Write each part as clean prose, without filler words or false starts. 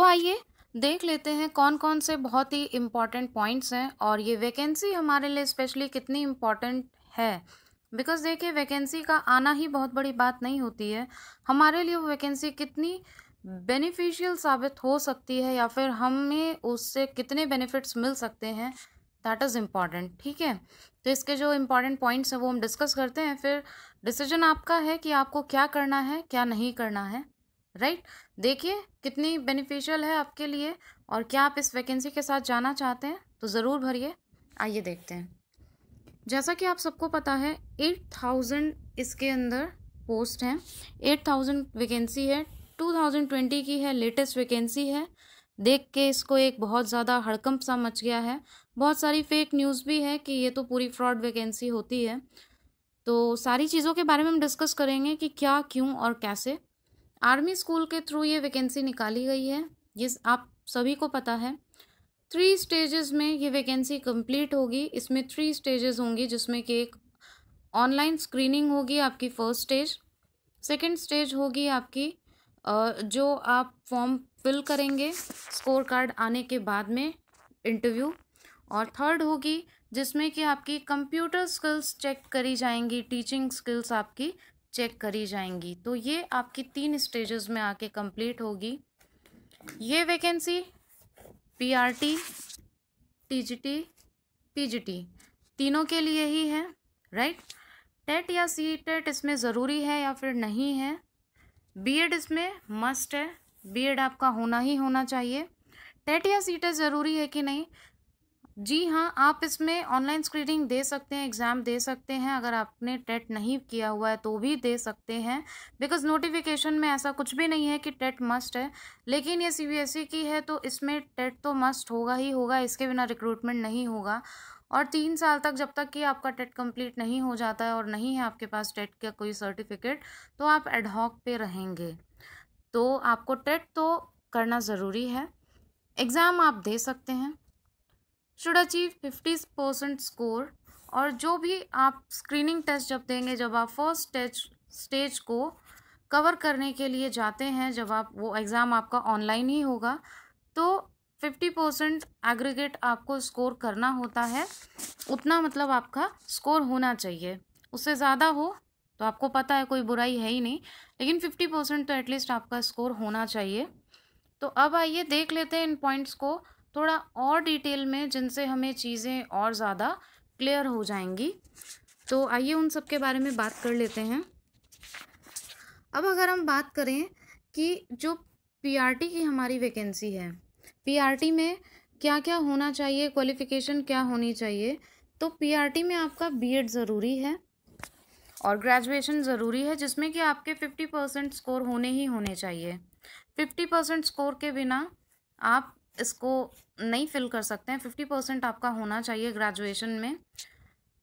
आइए देख लेते हैं कौन कौन से बहुत ही इम्पॉर्टेंट पॉइंट्स हैं और ये वैकेंसी हमारे लिए स्पेशली कितनी इम्पॉर्टेंट है। बिकॉज देखिए, वैकेंसी का आना ही बहुत बड़ी बात नहीं होती है। हमारे लिए वो वैकेंसी कितनी बेनिफिशियल साबित हो सकती है या फिर हमें उससे कितने बेनिफिट्स मिल सकते हैं, दैट इज़ इम्पॉर्टेंट। ठीक है, तो इसके जो इम्पॉर्टेंट पॉइंट्स हैं वो हम डिस्कस करते हैं, फिर डिसीजन आपका है कि आपको क्या करना है क्या नहीं करना है। राइट, देखिए कितनी बेनिफिशियल है आपके लिए और क्या आप इस वैकेंसी के साथ जाना चाहते हैं तो ज़रूर भरिए। आइए देखते हैं। जैसा कि आप सबको पता है 8000 इसके अंदर पोस्ट हैं, 8000 वैकेंसी है, 2020 की है, लेटेस्ट वैकेंसी है। देख के इसको एक बहुत ज़्यादा हड़कंप सा मच गया है। बहुत सारी फेक न्यूज़ भी है कि ये तो पूरी फ्रॉड वैकेंसी होती है। तो सारी चीज़ों के बारे में हम डिस्कस करेंगे कि क्या, क्यों और कैसे। आर्मी स्कूल के थ्रू ये वैकेंसी निकाली गई है, ये आप सभी को पता है। 3 स्टेजेस में ये वैकेंसी कंप्लीट होगी। इसमें 3 स्टेजेस होंगी, जिसमें कि एक ऑनलाइन स्क्रीनिंग होगी आपकी फर्स्ट स्टेज, सेकंड स्टेज होगी आपकी जो आप फॉर्म फिल करेंगे स्कोर कार्ड आने के बाद में इंटरव्यू, और थर्ड होगी जिसमें कि आपकी कंप्यूटर स्किल्स चेक करी जाएंगी, टीचिंग स्किल्स आपकी चेक करी जाएंगी। तो ये आपकी 3 स्टेजेस में आके कंप्लीट होगी। ये वैकेंसी पीआरटी, टीजीटी, पीजीटी तीनों के लिए ही है। राइट, टेट या सीटेट इसमें ज़रूरी है या फिर नहीं है। बीएड इसमें मस्ट है, बीएड आपका होना ही होना चाहिए। टेट या सीटेट ज़रूरी है कि नहीं? जी हाँ, आप इसमें ऑनलाइन स्क्रीनिंग दे सकते हैं, एग्ज़ाम दे सकते हैं। अगर आपने टेट नहीं किया हुआ है तो भी दे सकते हैं, बिकॉज नोटिफिकेशन में ऐसा कुछ भी नहीं है कि टेट मस्ट है। लेकिन ये सीबीएसई की है तो इसमें टेट तो मस्ट होगा ही होगा, इसके बिना रिक्रूटमेंट नहीं होगा। और 3 साल तक, जब तक कि आपका टेट कंप्लीट नहीं हो जाता है और नहीं है आपके पास टेट का कोई सर्टिफिकेट, तो आप एडहॉक पे रहेंगे। तो आपको टेट तो करना ज़रूरी है। एग्ज़ाम आप दे सकते हैं, शुड अचीव 50% स्कोर। और जो भी आप स्क्रीनिंग टेस्ट जब देंगे, जब आप फर्स्ट स्टेज को कवर करने के लिए जाते हैं, जब आप वो एग्ज़ाम आपका ऑनलाइन ही होगा, तो 50% एग्रीगेट आपको स्कोर करना होता है। उतना मतलब आपका स्कोर होना चाहिए। उससे ज़्यादा हो तो आपको पता है कोई बुराई है ही नहीं, लेकिन 50% तो एटलीस्ट आपका स्कोर होना चाहिए। तो अब आइए देख लेते हैं इन पॉइंट्स को थोड़ा और डिटेल में, जिनसे हमें चीज़ें और ज़्यादा क्लियर हो जाएंगी। तो आइए उन सब के बारे में बात कर लेते हैं। अब अगर हम बात करें कि जो पीआरटी की हमारी वैकेंसी है, पीआरटी में क्या क्या होना चाहिए, क्वालिफ़िकेशन क्या होनी चाहिए, तो पीआरटी में आपका बीएड ज़रूरी है और ग्रेजुएशन ज़रूरी है, जिसमें कि आपके 50% स्कोर होने ही होने चाहिए। 50% स्कोर के बिना आप इसको नहीं फिल कर सकते हैं। 50% आपका होना चाहिए ग्रेजुएशन में।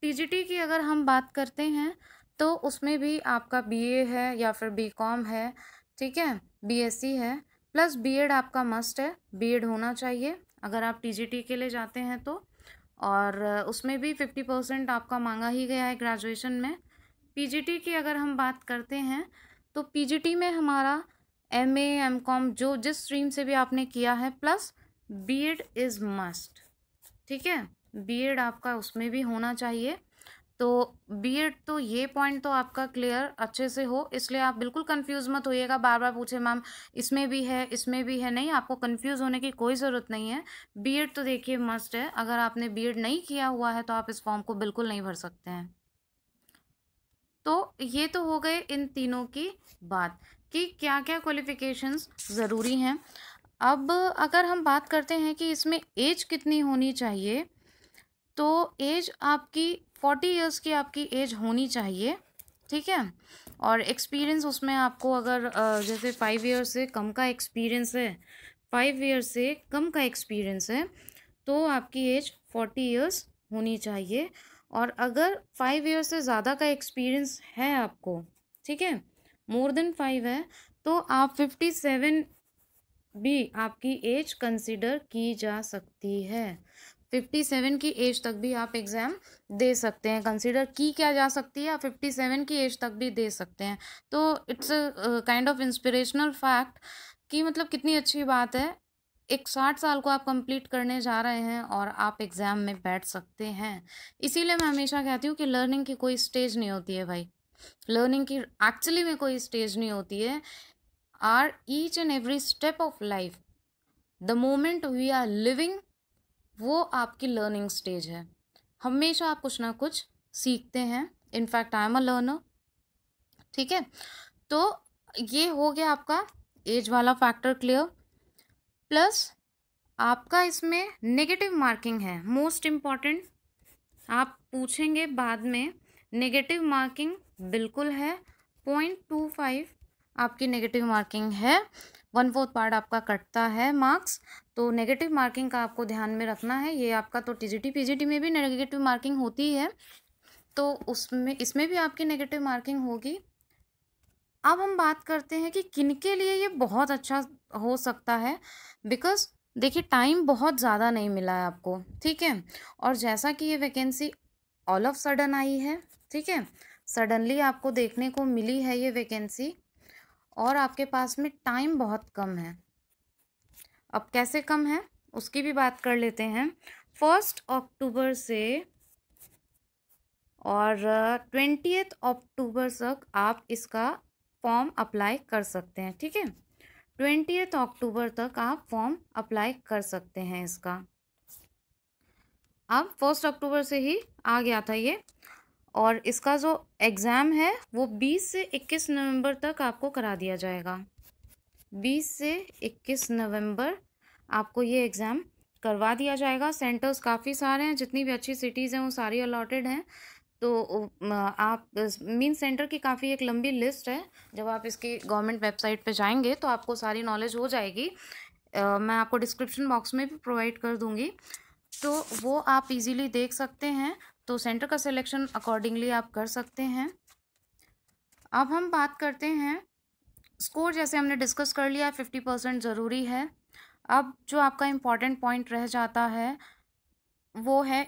टीजीटी की अगर हम बात करते हैं तो उसमें भी आपका बीए है या फिर बीकॉम है, ठीक है, बीएससी है, प्लस बीएड आपका मस्ट है, बीएड होना चाहिए अगर आप टीजीटी के लिए जाते हैं तो। और उसमें भी 50% आपका मांगा ही गया है ग्रेजुएशन में। पीजीटी की अगर हम बात करते हैं तो पीजीटी में हमारा एमए, एमकॉम, जो जिस स्ट्रीम से भी आपने किया है, प्लस बीएड इज़ मस्ट। ठीक है, बीएड आपका उसमें भी होना चाहिए। तो बीएड, तो ये पॉइंट तो आपका क्लियर अच्छे से हो, इसलिए आप बिल्कुल कंफ्यूज मत होइएगा, बार बार पूछे मैम इसमें भी है इसमें भी है। नहीं, आपको कंफ्यूज होने की कोई ज़रूरत नहीं है। बीएड तो देखिए मस्ट है। अगर आपने बीएड नहीं किया हुआ है तो आप इस फॉर्म को बिल्कुल नहीं भर सकते हैं। तो ये तो हो गए इन तीनों की बात कि क्या क्या क्वालिफ़िकेशंस ज़रूरी हैं। अब अगर हम बात करते हैं कि इसमें एज कितनी होनी चाहिए, तो एज आपकी 40 इयर्स की आपकी एज होनी चाहिए। ठीक है, और एक्सपीरियंस उसमें आपको अगर जैसे 5 ईयर्स से कम का एक्सपीरियंस है, 5 ईयर्स से कम का एक्सपीरियंस है, तो आपकी एज 40 इयर्स होनी चाहिए। और अगर 5 ईयर्स से ज़्यादा का एक्सपीरियंस है आपको, ठीक है, मोर देन 5 है, तो आप 57 भी आपकी एज कंसिडर की जा सकती है। 57 की एज तक भी आप एग्ज़ाम दे सकते हैं, कंसिडर की क्या जा सकती है, आप 57 की एज तक भी दे सकते हैं। तो it's a kind of inspirational fact कि मतलब कितनी अच्छी बात है एक 60 साल को आप कंप्लीट करने जा रहे हैं और आप एग्ज़ाम में बैठ सकते हैं। इसीलिए मैं हमेशा कहती हूँ कि लर्निंग की कोई स्टेज नहीं होती है भाई। लर्निंग की एक्चुअली में कोई स्टेज नहीं होती है। Are each and every step of life, the moment we are living, वो आपकी लर्निंग स्टेज है। हमेशा आप कुछ ना कुछ सीखते हैं। In fact I am a learner. ठीक है, तो ये हो गया आपका एज वाला फैक्टर क्लियर। प्लस आपका इसमें नेगेटिव मार्किंग है, मोस्ट इम्पॉर्टेंट। आप पूछेंगे बाद में, नेगेटिव मार्किंग बिल्कुल है। 0.25 आपकी नेगेटिव मार्किंग है। 1/4 पार्ट आपका कटता है मार्क्स। तो नेगेटिव मार्किंग का आपको ध्यान में रखना है। ये आपका तो टीजीटी पीजीटी में भी नेगेटिव मार्किंग होती है, तो उसमें इसमें भी आपकी नेगेटिव मार्किंग होगी। अब हम बात करते हैं कि किनके लिए ये बहुत अच्छा हो सकता है। बिकॉज देखिए, टाइम बहुत ज़्यादा नहीं मिला है आपको, ठीक है। और जैसा कि ये vacancy all of sudden I है, ठीक है, सडनली आपको देखने को मिली है ये वैकेंसी, और आपके पास में टाइम बहुत कम है। अब कैसे कम है उसकी भी बात कर लेते हैं। 1 अक्टूबर से और 20 अक्टूबर तक आप इसका फॉर्म अप्लाई कर सकते हैं, ठीक है। 20 अक्टूबर तक आप फॉर्म अप्लाई कर सकते हैं इसका। अब 1 अक्टूबर से ही आ गया था ये, और इसका जो एग्ज़ाम है वो 20 से 21 नवंबर तक आपको करा दिया जाएगा। 20 से 21 नवंबर आपको ये एग्ज़ाम करवा दिया जाएगा। सेंटर्स काफ़ी सारे हैं, जितनी भी अच्छी सिटीज़ हैं वो सारी अलॉटेड हैं। तो आप मीन सेंटर की काफ़ी एक लंबी लिस्ट है। जब आप इसकी गवर्नमेंट वेबसाइट पे जाएंगे तो आपको सारी नॉलेज हो जाएगी। मैं आपको डिस्क्रिप्शन बॉक्स में भी प्रोवाइड कर दूंगी, तो वो आप इजीली देख सकते हैं। तो सेंटर का सिलेक्शन अकॉर्डिंगली आप कर सकते हैं। अब हम बात करते हैं स्कोर। जैसे हमने डिस्कस कर लिया, 50% ज़रूरी है। अब जो आपका इम्पॉर्टेंट पॉइंट रह जाता है वो है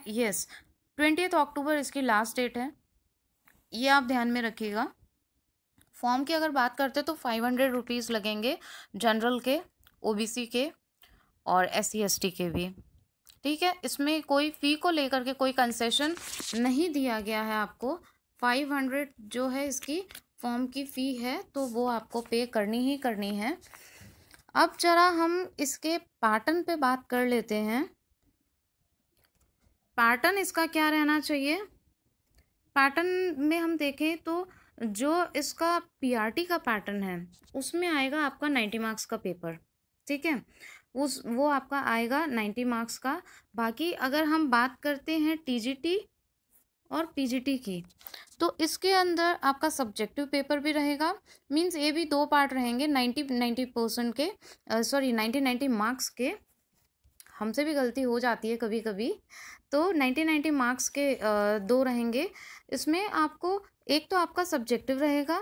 20 अक्टूबर इसकी लास्ट डेट है, ये आप ध्यान में रखिएगा। फॉर्म की अगर बात करते हैं तो 500 रुपीज़ लगेंगे, जनरल के, ओबीसी के और SC ST के भी, ठीक है। इसमें कोई फ़ी को लेकर के कोई कंसेशन नहीं दिया गया है आपको। 500 जो है इसकी फॉर्म की फ़ी है, तो वो आपको पे करनी ही करनी है। अब जरा हम इसके पैटर्न पे बात कर लेते हैं। पैटर्न इसका क्या रहना चाहिए। पैटर्न में हम देखें तो जो इसका PRT का पैटर्न है उसमें आएगा आपका 90 मार्क्स का पेपर, ठीक है। वो आपका आएगा 90 मार्क्स का। बाकी अगर हम बात करते हैं TGT और PGT की, तो इसके अंदर आपका सब्जेक्टिव पेपर भी रहेगा। मींस ये भी 2 पार्ट रहेंगे, 90% के, 90 मार्क्स के। हमसे भी गलती हो जाती है कभी कभी। तो 90 मार्क्स के 2 रहेंगे। इसमें आपको एक तो आपका सब्जेक्टिव रहेगा,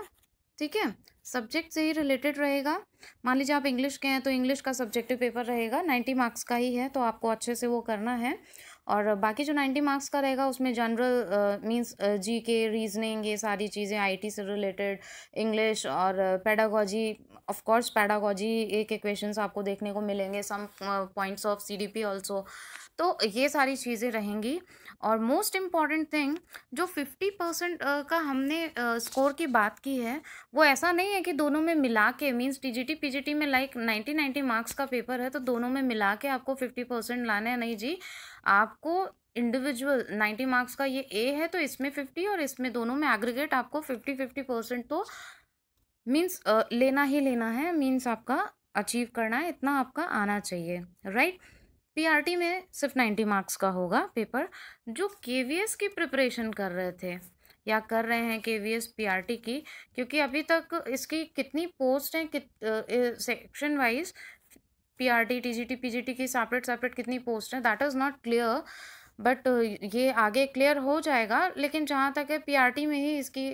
ठीक है, सब्जेक्ट से ही रिलेटेड रहेगा। मान लीजिए आप इंग्लिश के हैं तो इंग्लिश का सब्जेक्टिव पेपर रहेगा, 90 मार्क्स का ही है, तो आपको अच्छे से वो करना है। और बाकी जो 90 मार्क्स का रहेगा उसमें जनरल मींस GK, रीजनिंग, ये सारी चीज़ें IT से रिलेटेड, इंग्लिश और पेडागोजी। ऑफ कोर्स पेडागोजी एक क्वेश्चंस आपको देखने को मिलेंगे, some points of CDP also. तो ये सारी चीज़ें रहेंगी। और मोस्ट इम्पॉर्टेंट थिंग, जो 50% का हमने स्कोर की बात की है, वो ऐसा नहीं है कि दोनों में मिला के, मीन्स TGT PGT में लाइक 90 मार्क्स का पेपर है तो दोनों में मिला के आपको 50% लाना है, नहीं जी। आपको इंडिविजुअल 90 मार्क्स का ये A है तो इसमें 50 और इसमें दोनों में एग्रीगेट आपको 50% तो मीन्स लेना ही लेना है। मीन्स आपका अचीव करना है, इतना आपका आना चाहिए, राइट। PRT में सिर्फ 90 मार्क्स का होगा पेपर। जो KVS की प्रिपरेशन कर रहे थे या कर रहे हैं KVS PRT की, क्योंकि अभी तक इसकी कितनी पोस्ट हैं, section wise PRT TGT PGT की सेपरेट कितनी पोस्ट है, that is not clear. But ये आगे क्लियर हो जाएगा। लेकिन जहाँ तक है PRT में ही इसकी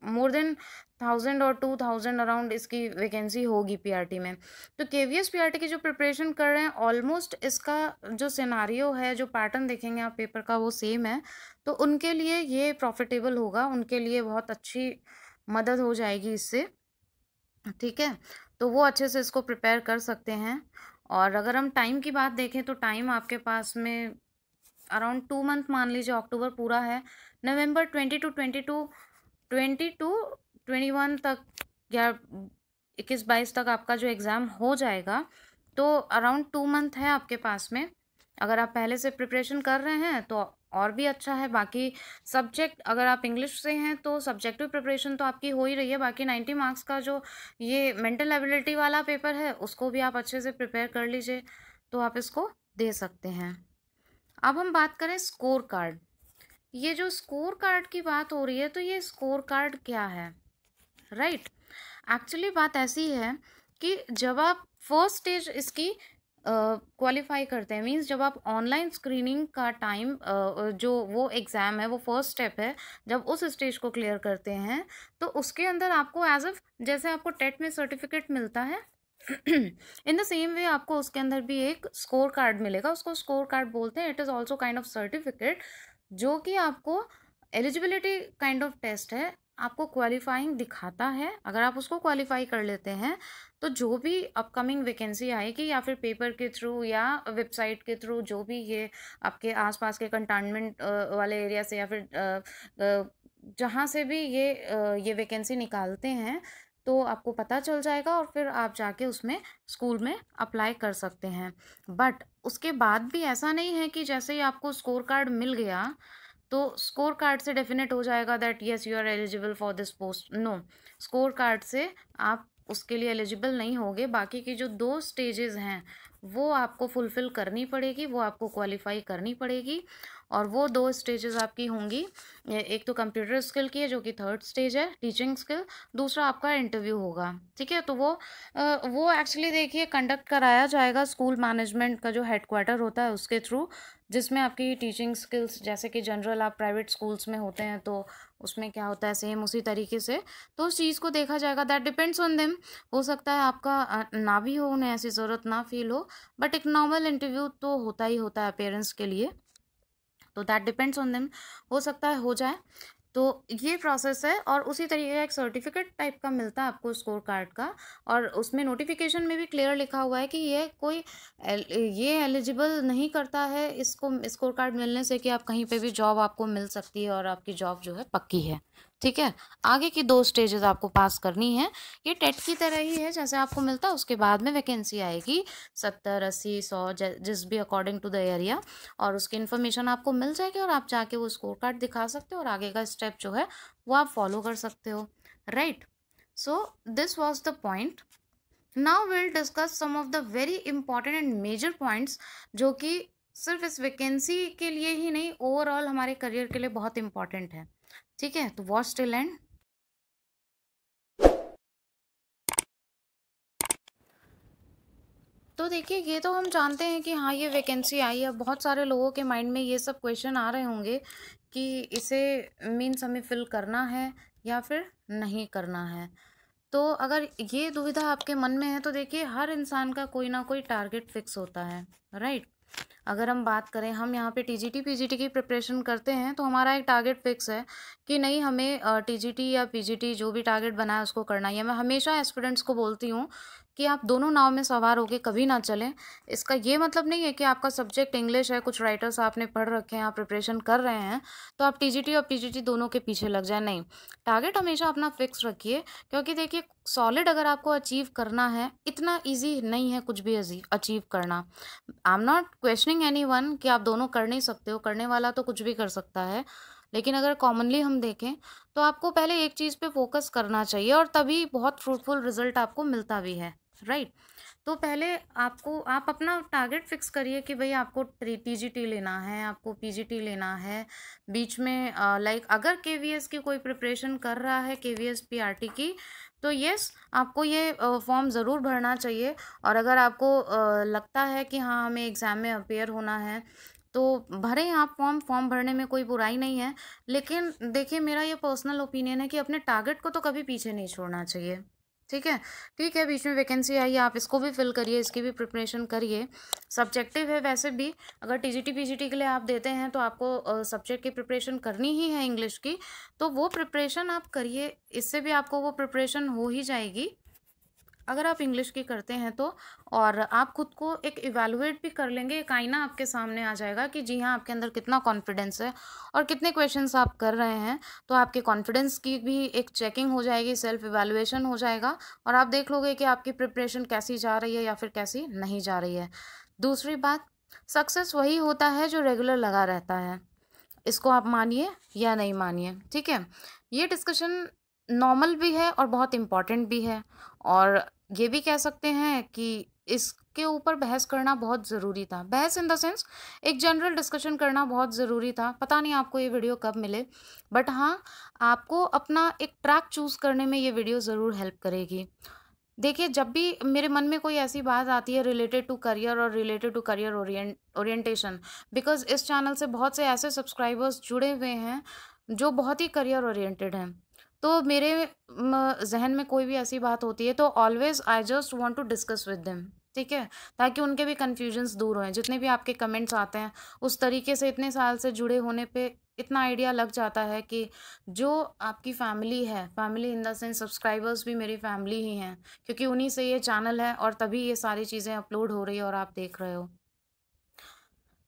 मोर देन 1000 और 2000 अराउंड इसकी वैकेंसी होगी PRT में। तो KVS PRT की जो प्रिपरेशन कर रहे हैं, ऑलमोस्ट इसका जो सिनारियो है, जो पैटर्न देखेंगे आप पेपर का, वो सेम है। तो उनके लिए ये प्रॉफिटेबल होगा, उनके लिए बहुत अच्छी मदद हो जाएगी इससे, ठीक है। तो वो अच्छे से इसको प्रिपेयर कर सकते हैं। और अगर हम टाइम की बात देखें तो टाइम आपके पास में अराउंड 2 मंथ मान लीजिए, अक्टूबर पूरा है, नवंबर 20 तक या 21-22 तक आपका जो एग्ज़ाम हो जाएगा। तो अराउंड 2 मंथ है आपके पास में। अगर आप पहले से प्रिपरेशन कर रहे हैं तो और भी अच्छा है। बाकी सब्जेक्ट, अगर आप इंग्लिश से हैं तो सब्जेक्टिव प्रिपरेशन तो आपकी हो ही रही है। बाकी 90 मार्क्स का जो ये मेंटल एबिलिटी वाला पेपर है उसको भी आप अच्छे से प्रिपेयर कर लीजिए, तो आप इसको दे सकते हैं। अब हम बात करें स्कोर कार्ड। ये जो स्कोर कार्ड की बात हो रही है, तो ये स्कोर कार्ड क्या है, राइट? एक्चुअली बात ऐसी है कि जब आप फर्स्ट स्टेज इसकी क्वालिफाई करते हैं, मींस जब आप ऑनलाइन स्क्रीनिंग का टाइम जो वो एग्ज़ाम है, वो फर्स्ट स्टेप है, जब उस स्टेज को क्लियर करते हैं तो उसके अंदर आपको एज अ जैसे आपको टेट में सर्टिफिकेट मिलता है इन द सेम वे आपको उसके अंदर भी एक स्कोर कार्ड मिलेगा। उसको स्कोर कार्ड बोलते हैं। It is also kind of certificate, जो कि आपको एलिजिबिलिटी काइंड ऑफ टेस्ट है, आपको क्वालिफाइंग दिखाता है। अगर आप उसको क्वालिफाई कर लेते हैं तो जो भी अपकमिंग वैकेंसी आएगी या फिर पेपर के थ्रू या वेबसाइट के थ्रू, जो भी ये आपके आसपास के कंटाइनमेंट वाले एरिया से या फिर जहाँ से भी ये वैकेंसी निकालते हैं, तो आपको पता चल जाएगा और फिर आप जाके उसमें स्कूल में अप्लाई कर सकते हैं। बट उसके बाद भी ऐसा नहीं है कि जैसे ही आपको स्कोर कार्ड मिल गया तो स्कोर कार्ड से डेफिनेट हो जाएगा that yes you are eligible for this post. No, score card से आप उसके लिए एलिजिबल नहीं होगे। बाकी की जो 2 स्टेजेस हैं वो आपको फुलफ़िल करनी पड़ेगी, वो आपको क्वालिफाई करनी पड़ेगी। और वो 2 स्टेजेस आपकी होंगी, एक तो कंप्यूटर स्किल की है जो कि 3rd स्टेज है, टीचिंग स्किल। दूसरा आपका इंटरव्यू होगा, ठीक है? तो वो एक्चुअली देखिए कंडक्ट कराया जाएगा स्कूल मैनेजमेंट का जो हेडक्वार्टर होता है उसके थ्रू, जिसमें आपकी टीचिंग स्किल्स, जैसे कि जनरल आप प्राइवेट स्कूल्स में होते हैं तो उसमें क्या होता है सेम उसी तरीके से, तो उस चीज़ को देखा जाएगा। That depends on them. हो सकता है आपका ना भी हो, उन्हें ऐसी ज़रूरत ना फील हो, बट एक नॉर्मल इंटरव्यू तो होता ही होता है पेरेंट्स के लिए, तो दैट डिपेंड्स ऑन देम। हो सकता है हो जाए। तो ये प्रोसेस है। और उसी तरीके का एक सर्टिफिकेट टाइप का मिलता है आपको स्कोर कार्ड का, और उसमें नोटिफिकेशन में भी क्लियर लिखा हुआ है कि ये कोई ये एलिजिबल नहीं करता है इसको स्कोर कार्ड मिलने से कि आप कहीं पे भी जॉब आपको मिल सकती है और आपकी जॉब जो है पक्की है, ठीक है? आगे की 2 स्टेजेस आपको पास करनी है। ये टेट की तरह ही है, जैसे आपको मिलता है उसके बाद में वैकेंसी आएगी 70, 80, 100 जिस भी अकॉर्डिंग टू द एरिया, और उसकी इन्फॉर्मेशन आपको मिल जाएगी और आप जाके वो स्कोर कार्ड दिखा सकते हो और आगे का स्टेप जो है वो आप फॉलो कर सकते हो, right? So this was the point. Now will discuss some of the very important and major points, जो कि सिर्फ इस वैकेंसी के लिए ही नहीं, ओवरऑल हमारे करियर के लिए बहुत इंपॉर्टेंट है, ठीक है? तो वॉच टिल एंड। तो देखिए, ये तो हम जानते हैं कि हाँ ये वैकेंसी आई है। बहुत सारे लोगों के माइंड में ये सब क्वेश्चन आ रहे होंगे कि इसे मीन्स हमें फिल करना है या फिर नहीं करना है। तो अगर ये दुविधा आपके मन में है तो देखिए, हर इंसान का कोई ना कोई टारगेट फिक्स होता है, राइट? अगर हम बात करें, हम यहाँ पे टीजीटी पीजीटी की प्रिपरेशन करते हैं तो हमारा एक टारगेट फिक्स है कि नहीं, हमें टीजीटी या पीजीटी जो भी टारगेट बना है उसको करना ही है। मैं हमेशा एस्पिरेंट्स को बोलती हूँ कि आप दोनों नाव में सवार होके कभी ना चलें। इसका ये मतलब नहीं है कि आपका सब्जेक्ट इंग्लिश है, कुछ राइटर्स आपने पढ़ रखे हैं, आप प्रिपरेशन कर रहे हैं, तो आप टीजीटी और पीजीटी दोनों के पीछे लग जाए। नहीं, टारगेट हमेशा अपना फिक्स रखिए, क्योंकि देखिए सॉलिड अगर आपको अचीव करना है, इतना ईजी नहीं है कुछ भी अचीव करना। I am not questioning anyone कि आप दोनों कर नहीं सकते हो, करने वाला तो कुछ भी कर सकता है, लेकिन अगर कॉमनली हम देखें तो आपको पहले एक चीज़ पे फोकस करना चाहिए और तभी बहुत फ्रूटफुल रिजल्ट आपको मिलता भी है, राइट? तो पहले आप अपना टारगेट फिक्स करिए कि भाई आपको टीजीटी लेना है, आपको पीजीटी लेना है। बीच में लाइक अगर केवीएस की कोई प्रिपरेशन कर रहा है, केवीएस पीआरटी की, तो यस आपको ये फॉर्म ज़रूर भरना चाहिए। और अगर आपको लगता है कि हाँ हमें एग्ज़ाम में अपेयर होना है तो भरें आप फॉर्म भरने में कोई बुराई नहीं है। लेकिन देखिए, मेरा ये पर्सनल ओपिनियन है कि अपने टारगेट को तो कभी पीछे नहीं छोड़ना चाहिए, ठीक है? ठीक है, बीच में वैकेंसी आई है, आप इसको भी फिल करिए, इसकी भी प्रिपरेशन करिए। सब्जेक्टिव है वैसे भी, अगर टीजीटी पीजीटी के लिए आप देते हैं तो आपको सब्जेक्ट की प्रिपरेशन करनी ही है इंग्लिश की, तो वो प्रिपरेशन आप करिए, इससे भी आपको वो प्रिपरेशन हो ही जाएगी। अगर आप इंग्लिश की करते हैं तो, और आप खुद को एक इवैल्यूएट भी कर लेंगे, एक आईना आपके सामने आ जाएगा कि जी हाँ, आपके अंदर कितना कॉन्फिडेंस है और कितने क्वेश्चंस आप कर रहे हैं। तो आपके कॉन्फिडेंस की भी एक चेकिंग हो जाएगी, सेल्फ इवैल्यूएशन हो जाएगा और आप देख लोगे कि आपकी प्रिपरेशन कैसी जा रही है या फिर कैसी नहीं जा रही है। दूसरी बात, सक्सेस वही होता है जो रेगुलर लगा रहता है। इसको आप मानिए या नहीं मानिए, ठीक है। ये डिस्कशन नॉर्मल भी है और बहुत इम्पॉर्टेंट भी है, और ये भी कह सकते हैं कि इसके ऊपर बहस करना बहुत ज़रूरी था। बहस इन द सेंस एक जनरल डिस्कशन करना बहुत ज़रूरी था। पता नहीं आपको ये वीडियो कब मिले, बट हाँ, आपको अपना एक ट्रैक चूज़ करने में ये वीडियो ज़रूर हेल्प करेगी। देखिए, जब भी मेरे मन में कोई ऐसी बात आती है रिलेटेड टू करियर और related to career orientation, because इस चैनल से बहुत से ऐसे सब्सक्राइबर्स जुड़े हुए हैं जो बहुत ही करियर ओरिएंटेड हैं। तो मेरे ज़हन में कोई भी ऐसी बात होती है तो always I just want to discuss with them, ठीक है? ताकि उनके भी कन्फ्यूजन्स दूर हों। जितने भी आपके कमेंट्स आते हैं, उस तरीके से इतने साल से जुड़े होने पे इतना आइडिया लग जाता है कि जो आपकी फैमिली है, family in the sense subscribers भी मेरी फैमिली ही हैं, क्योंकि उन्हीं से ये चैनल है और तभी ये सारी चीज़ें अपलोड हो रही है और आप देख रहे हो।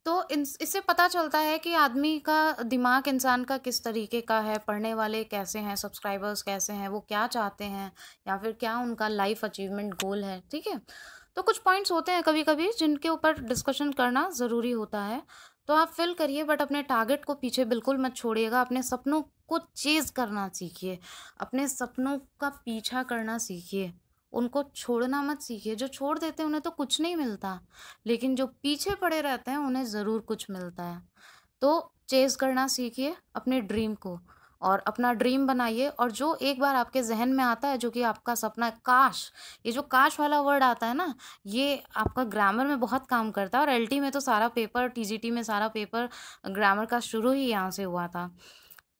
तो इससे पता चलता है कि आदमी का दिमाग इंसान का किस तरीके का है, पढ़ने वाले कैसे हैं, सब्सक्राइबर्स कैसे हैं, वो क्या चाहते हैं या फिर क्या उनका लाइफ अचीवमेंट गोल है, ठीक है। तो कुछ पॉइंट्स होते हैं कभी कभी जिनके ऊपर डिस्कशन करना ज़रूरी होता है। तो आप फिल करिए, बट अपने टारगेट को पीछे बिल्कुल मत छोड़िएगा। अपने सपनों को चेज करना सीखिए, अपने सपनों का पीछा करना सीखिए, उनको छोड़ना मत सीखिए। जो छोड़ देते हैं उन्हें तो कुछ नहीं मिलता, लेकिन जो पीछे पड़े रहते हैं उन्हें ज़रूर कुछ मिलता है। तो चेज़ करना सीखिए अपने ड्रीम को, और अपना ड्रीम बनाइए। और जो एक बार आपके ज़हन में आता है जो कि आपका सपना है, काश, ये जो काश वाला वर्ड आता है ना, ये आपका ग्रामर में बहुत काम करता है। और एलटी में तो सारा पेपर, टीजीटी में सारा पेपर ग्रामर का शुरू ही यहाँ से हुआ था।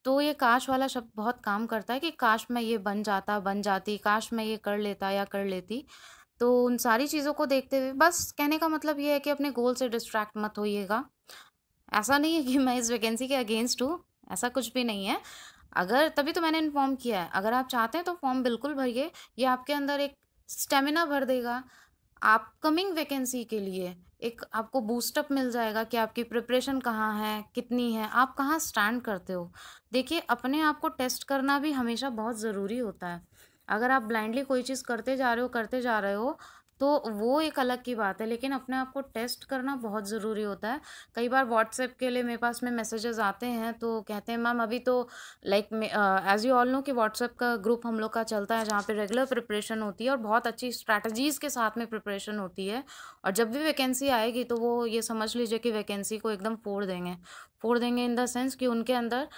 तो ये काश वाला शब्द बहुत काम करता है कि काश मैं ये बन जाता, बन जाती, काश मैं ये कर लेता या कर लेती। तो उन सारी चीज़ों को देखते हुए बस कहने का मतलब ये है कि अपने गोल से डिस्ट्रैक्ट मत होइएगा। ऐसा नहीं है कि मैं इस वैकेंसी के अगेंस्ट हूँ, ऐसा कुछ भी नहीं है। अगर तभी तो मैंने इन्फॉर्म किया है, अगर आप चाहते हैं तो फॉर्म बिल्कुल भरिए। ये आपके अंदर एक स्टेमिना भर देगा अपकमिंग वैकेंसी के लिए। एक आपको बूस्टअप मिल जाएगा कि आपकी प्रिपरेशन कहाँ है, कितनी है, आप कहाँ स्टैंड करते हो। देखिए, अपने आप को टेस्ट करना भी हमेशा बहुत ज़रूरी होता है। अगर आप ब्लाइंडली कोई चीज़ करते जा रहे हो तो वो एक अलग की बात है, लेकिन अपने आप को टेस्ट करना बहुत ज़रूरी होता है। कई बार व्हाट्सएप के लिए मेरे पास में मैसेजेस आते हैं तो कहते हैं मैम अभी तो like as you all know कि व्हाट्सएप का ग्रुप हम लोग का चलता है जहाँ पे रेगुलर प्रिपरेशन होती है और बहुत अच्छी स्ट्रैटेजीज़ के साथ में प्रिपरेशन होती है। और जब भी वैकेंसी आएगी तो वो ये समझ लीजिए कि वैकेंसी को एकदम फोड़ देंगे इन द सेंस कि उनके अंदर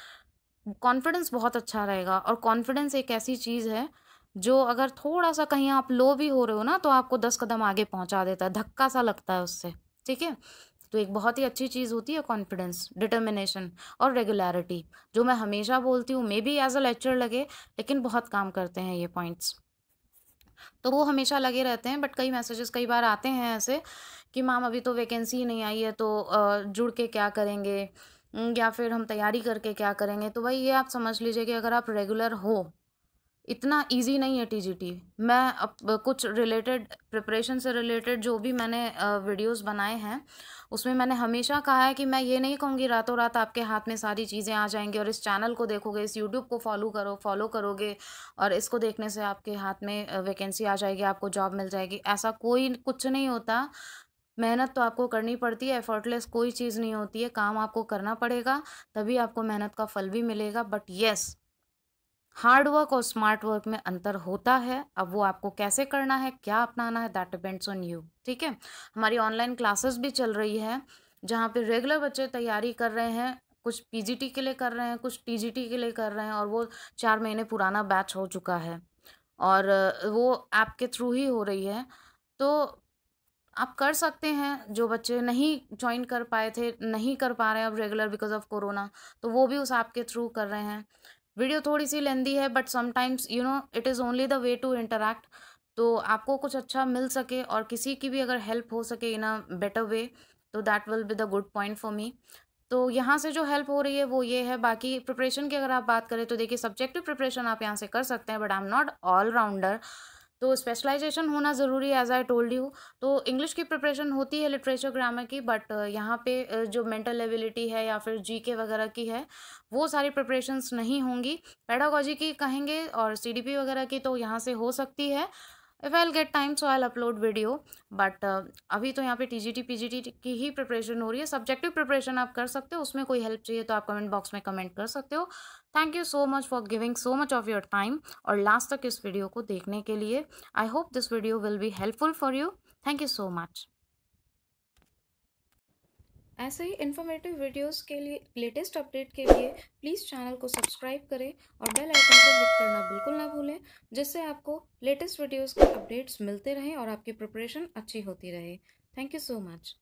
कॉन्फिडेंस बहुत अच्छा रहेगा। और कॉन्फिडेंस एक ऐसी चीज़ है जो अगर थोड़ा-सा कहीं आप लो भी हो रहे हो ना, तो आपको 10 कदम आगे पहुँचा देता है, धक्का-सा लगता है उससे, ठीक है? तो एक बहुत ही अच्छी चीज़ होती है कॉन्फिडेंस, डिटर्मिनेशन और रेगुलैरिटी, जो मैं हमेशा बोलती हूँ, मेबी एज़ अ लेक्चर लगे, लेकिन बहुत काम करते हैं ये पॉइंट्स। तो वो हमेशा लगे रहते हैं, बट कई मैसेजेस कई बार आते हैं ऐसे कि मैम अभी तो वैकेंसी ही नहीं आई है तो जुड़ के क्या करेंगे? या फिर हम तैयारी करके क्या करेंगे? तो भाई ये आप समझ लीजिए कि अगर आप रेगुलर हो, इतना ईज़ी नहीं है टीजीटी। मैं कुछ रिलेटेड प्रिपरेशन से रिलेटेड जो भी मैंने वीडियोस बनाए हैं, उसमें मैंने हमेशा कहा है कि मैं ये नहीं कहूँगी रातों रात आपके हाथ में सारी चीज़ें आ जाएँगी और इस चैनल को देखोगे, इस यूट्यूब को फॉलो करोगे और इसको देखने से आपके हाथ में वैकेंसी आ जाएगी, आपको जॉब मिल जाएगी। ऐसा कोई कुछ नहीं होता। मेहनत तो आपको करनी पड़ती है, एफर्टलेस कोई चीज़ नहीं होती है। काम आपको करना पड़ेगा, तभी आपको मेहनत का फल भी मिलेगा। बट येस, हार्ड वर्क और स्मार्ट वर्क में अंतर होता है। अब वो आपको कैसे करना है, क्या अपनाना है, दैट डिपेंड्स ऑन यू, ठीक है। हमारी ऑनलाइन क्लासेस भी चल रही है जहाँ पे रेगुलर बच्चे तैयारी कर रहे हैं। कुछ पीजीटी के लिए कर रहे हैं, कुछ टीजीटी के लिए कर रहे हैं, और वो 4 महीने पुराना बैच हो चुका है और वो ऐप के थ्रू ही हो रही है। तो आप कर सकते हैं। जो बच्चे नहीं ज्वाइन कर पाए थे, नहीं कर पा रहे हैं अब रेगुलर बिकॉज ऑफ कोरोना, तो वो भी उस ऐप के थ्रू कर रहे हैं। वीडियो थोड़ी सी लेंदी है, but sometimes you know it is only the way to interact. तो आपको कुछ अच्छा मिल सके और किसी की भी अगर हेल्प हो सके इन अ बेटर वे, तो that will be the good point for me. तो यहाँ से जो हेल्प हो रही है वो ये है। बाकी प्रिपरेशन की अगर आप बात करें तो देखिए, सब्जेक्टिव प्रिपरेशन आप यहाँ से कर सकते हैं, but I am not all rounder. तो स्पेशलाइजेशन होना ज़रूरी है, एज़ आई टोल्ड यू। तो इंग्लिश की प्रिपरेशन होती है लिटरेचर ग्रामर की, बट यहाँ पे जो मेंटल एबिलिटी है या फिर जीके वगैरह की है, वो सारी प्रिपरेशंस नहीं होंगी। पेडागोजी की कहेंगे और सीडीपी वगैरह की तो यहाँ से हो सकती है। If I will get time so I will upload video, but अभी तो यहाँ पे टीजीटी पीजीटी की ही प्रिपरेशन हो रही है। सब्जेक्टिव प्रिपरेशन आप कर सकते हो, उसमें कोई हेल्प चाहिए तो आप कमेंट बॉक्स में कमेंट कर सकते हो। Thank you so much for giving so much of your time और लास्ट तक इस वीडियो को देखने के लिए। I hope this video will be helpful for you. Thank you so much. ऐसे ही इन्फॉर्मेटिव वीडियोस के लिए, लेटेस्ट अपडेट के लिए प्लीज़ चैनल को सब्सक्राइब करें और बेल आइकन को हिट करना बिल्कुल ना भूलें, जिससे आपको लेटेस्ट वीडियोस के अपडेट्स मिलते रहें और आपकी प्रिपरेशन अच्छी होती रहे। Thank you so much.